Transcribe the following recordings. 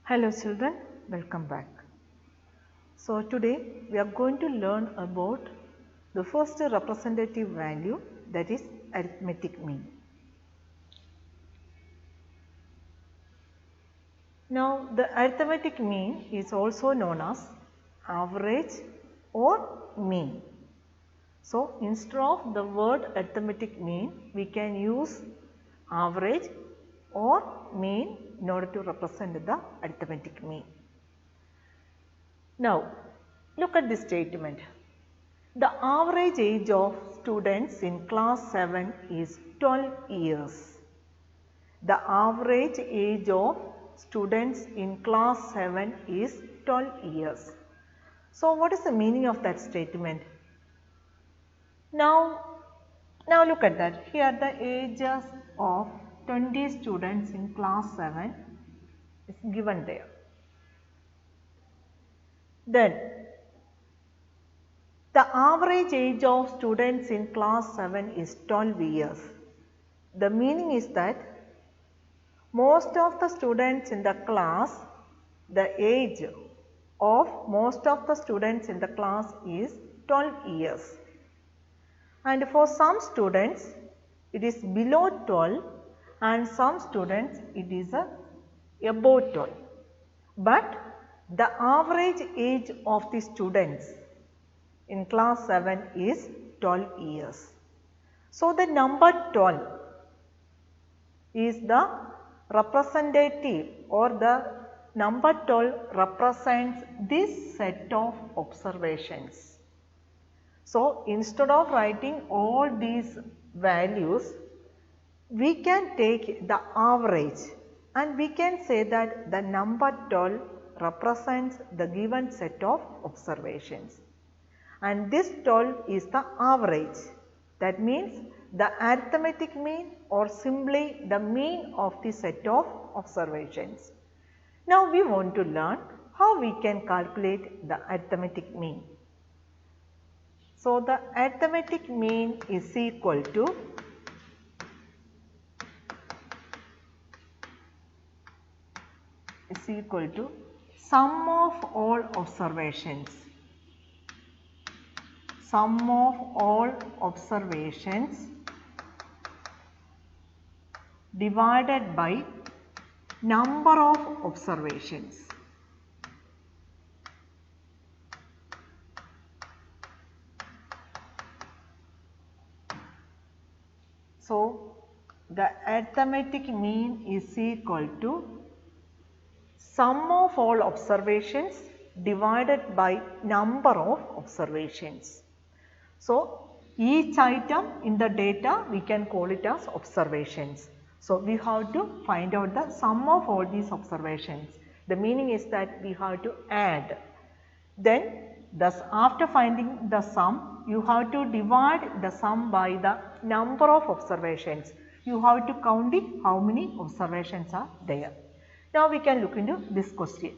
Hello children, welcome back. So today we are going to learn about the first representative value, that is arithmetic mean. Now the arithmetic mean is also known as average or mean. So instead of the word arithmetic mean, we can use average or mean in order to represent the arithmetic mean. Now look at this statement. The average age of students in class 7 is 12 years. The average age of students in class 7 is 12 years. So what is the meaning of that statement? Now look at that. Here the ages of 20 students in class 7 is given there. Then the average age of students in class 7 is 12 years. The meaning is that most of the students in the class, the age of most of the students in the class is 12 years. And for some students it is below 12 and some students it is above 12. But the average age of the students in class 7 is 12 years. So the number 12 is the representative, or the number 12 represents this set of observations. So instead of writing all these values, we can take the average and we can say that the number 12 represents the given set of observations. And this 12 is the average. That means the arithmetic mean, or simply the mean of the set of observations. Now we want to learn how we can calculate the arithmetic mean. So the arithmetic mean is equal to sum of all observations. Sum of all observations divided by number of observations. So the arithmetic mean is equal to sum of all observations divided by number of observations. So each item in the data we can call it as observations. So we have to find out the sum of all these observations. The meaning is that we have to add. Then thus after finding the sum, you have to divide the sum by the number of observations. You have to count it how many observations are there. Now we can look into this question.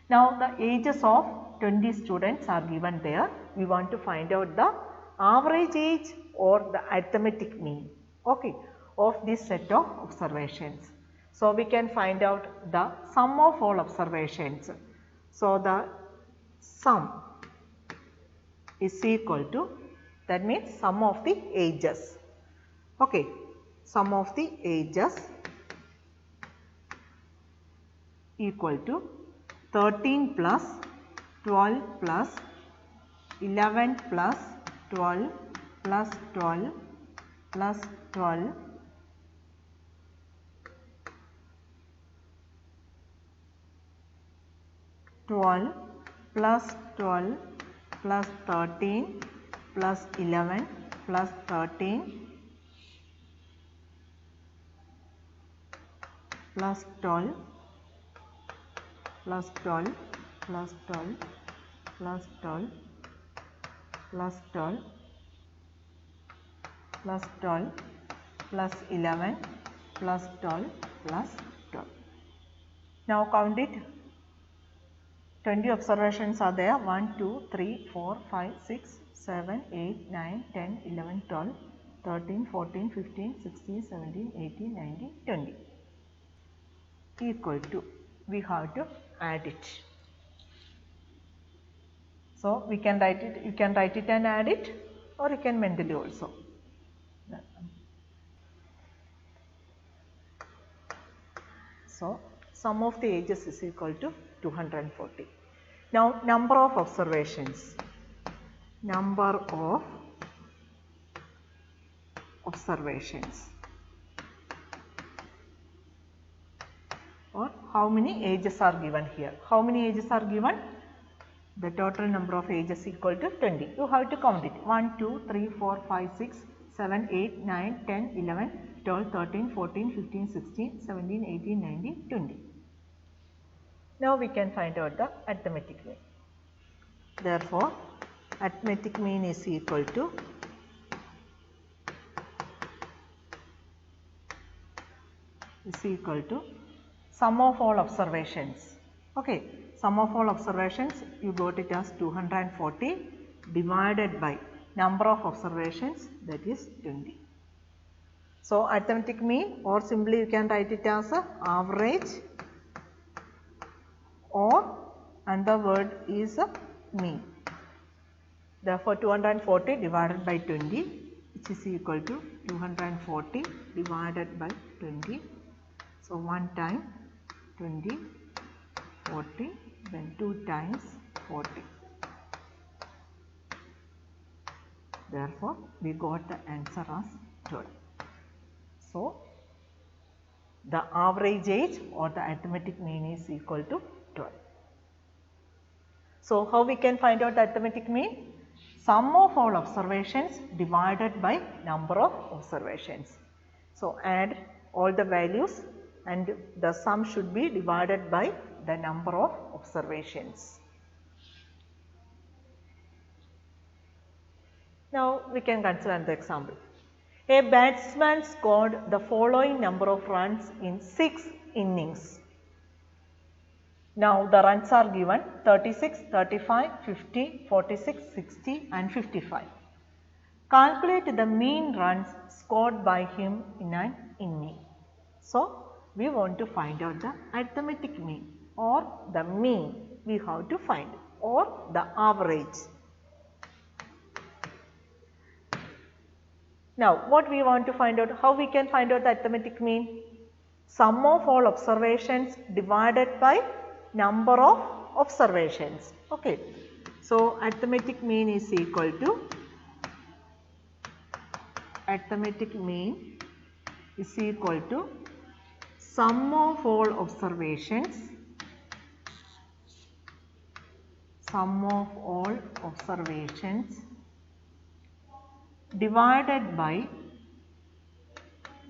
Now the ages of 20 students are given there. We want to find out the average age or the arithmetic mean, okay, of this set of observations. So we can find out the sum of all observations. So the sum is equal to, that means sum of the ages, okay, sum of the ages equal to 13 plus 12 plus 11 plus 12 plus 12 plus 12 12 plus 12 plus 13 plus 11 plus 13 plus 12 plus 12 plus 12 plus 12 plus 12 plus 12 plus 11 plus 12 plus 12. Now count it. 20 observations are there. 1, 2, 3, 4, 5, 6, 7, 8, 9, 10, 11, 12, 13, 14, 15, 16, 17, 18, 19, 20. Equal to, we have to add it. So we can write it, you can write it and add it, or you can mentally also. So sum of the ages is equal to 240. Now number of observations. Number of observations, or how many ages are given here. How many ages are given? The total number of ages equal to 20. You have to count it. 1, 2, 3, 4, 5, 6, 7, 8, 9, 10, 11, 12, 13, 14, 15, 16, 17, 18, 19, 20. Now we can find out the arithmetic mean. Therefore, arithmetic mean is equal to sum of all observations. Okay, sum of all observations, you got it as 240 divided by number of observations, that is 20. So arithmetic mean, or simply you can write it as a average, or another word is a mean. Therefore 240 divided by 20, which is equal to 240 divided by 20. So 1 time 20, 40, then 2 times 40. Therefore we got the answer as 12. So the average age or the arithmetic mean is equal to 12. So how we can find out the arithmetic mean? Sum of all observations divided by number of observations. So add all the values and the sum should be divided by the number of observations. Now we can consider another example. A batsman scored the following number of runs in 6 innings. Now the runs are given 36, 35, 50, 46, 60 and 55. Calculate the mean runs scored by him in an inning. So we want to find out the arithmetic mean, or the mean we have to find, or the average. Now what we want to find out, how we can find out the arithmetic mean? Sum of all observations divided by number of observations. Okay. So arithmetic mean is equal to sum of all observations divided by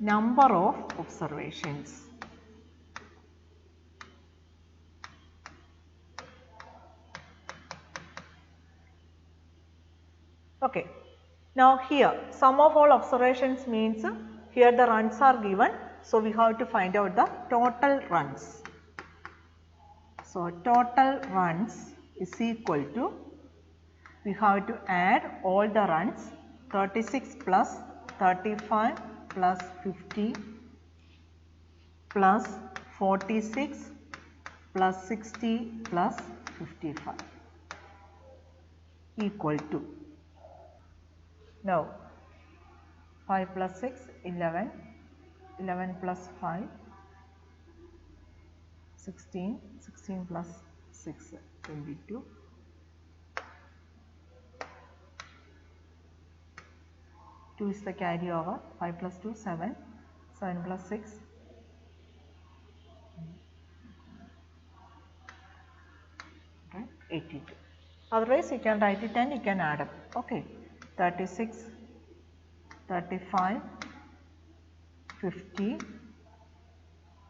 number of observations. Okay. Now here sum of all observations means here the runs are given. So we have to find out the total runs. So total runs is equal to, we have to add all the runs, 36 plus 35 plus 50 plus 46 plus 60 plus 55 equal to, now 5 plus 6, 11, 11 plus 5, 16, 16 plus 6, 22. 2 is the carry over, 5 plus 2, 7, 7 plus 6, 82. Otherwise you can write it and you can add up. Okay, 36, 35, 50,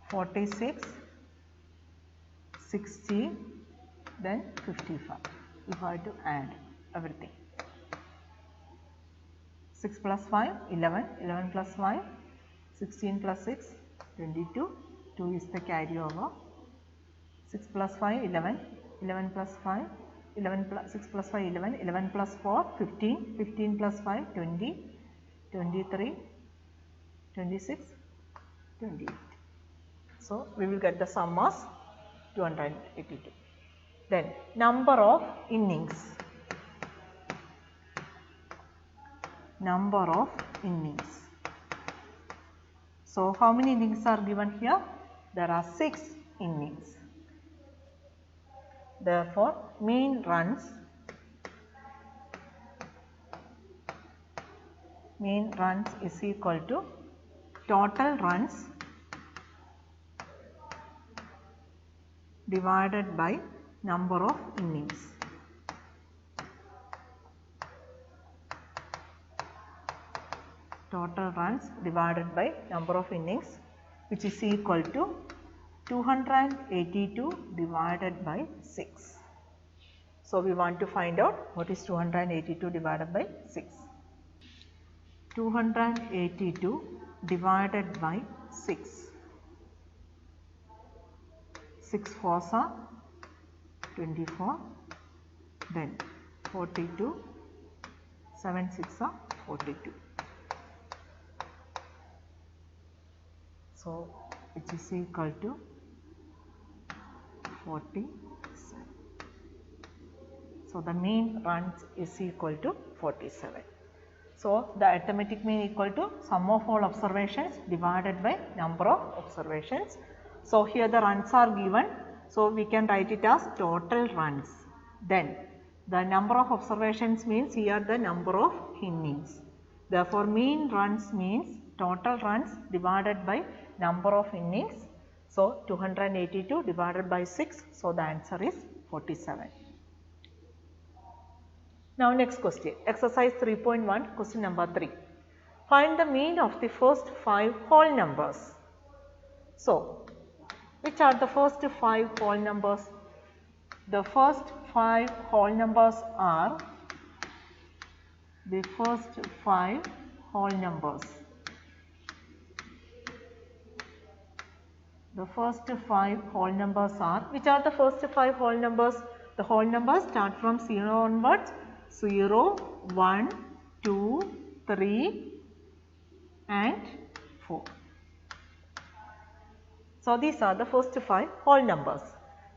46, 60, then 55. You have to add everything. 6 plus 5, 11, 11 plus 5, 16 plus 6, 22, 2 is the carry over, 6 plus 5, 11, 11 plus 5, 11 plus 6 plus 5, 11, 11 plus 4, 15, 15 plus 5, 20, 23, 26, 28. So we will get the sum as 282. Then number of innings. Number of innings. So how many innings are given here? There are 6 innings. Therefore, mean runs is equal to total runs divided by number of innings. Total runs divided by number of innings, which is equal to 282 divided by 6. So we want to find out what is 282 divided by 6. 282 divided by 6. 6 4s are 24, then 42, 7 6 are 42. So which is equal to 47. So the mean runs is equal to 47. So the arithmetic mean equal to sum of all observations divided by number of observations. So here the runs are given. So we can write it as total runs. Then the number of observations means here the number of innings. Therefore mean runs means total runs divided by number of innings. So 282 divided by 6. So the answer is 47. Now next question, exercise 3.1, question number 3. Find the mean of the first 5 whole numbers. So which are the first 5 whole numbers? The first 5 whole numbers are the first 5 whole numbers. The first 5 whole numbers are, which are the first 5 whole numbers? The whole numbers start from 0 onwards. 0, 1, 2, 3 and 4. So these are the first 5 whole numbers.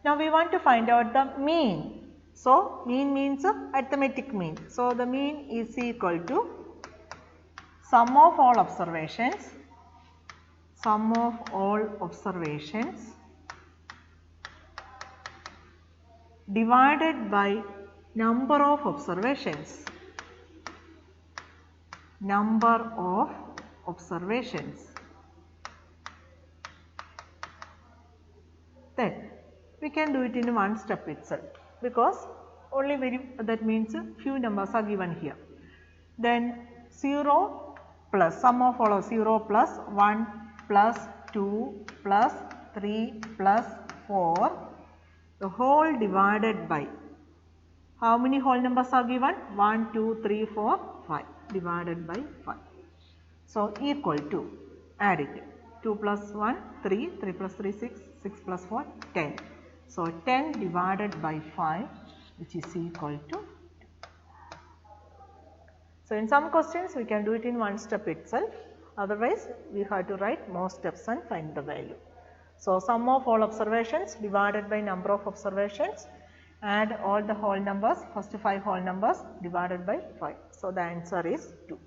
Now we want to find out the mean. So mean means arithmetic mean. So the mean is equal to sum of all observations. Sum of all observations divided by number of observations. Number of observations. Then we can do it in one step itself, because only that means few numbers are given here. Then 0 plus sum of all 0 plus 1 plus 2 plus 3 plus 4, the whole divided by, how many whole numbers are given? 1, 2, 3, 4, 5 divided by 5. So equal to, add it, 2 plus 1, 3, 3 plus 3, 6, 6 plus 4, 10. So 10 divided by 5, which is equal to 2. So in some questions we can do it in one step itself, otherwise we have to write more steps and find the value. So sum of all observations divided by number of observations, add all the whole numbers, first 5 whole numbers divided by 5. So the answer is 2.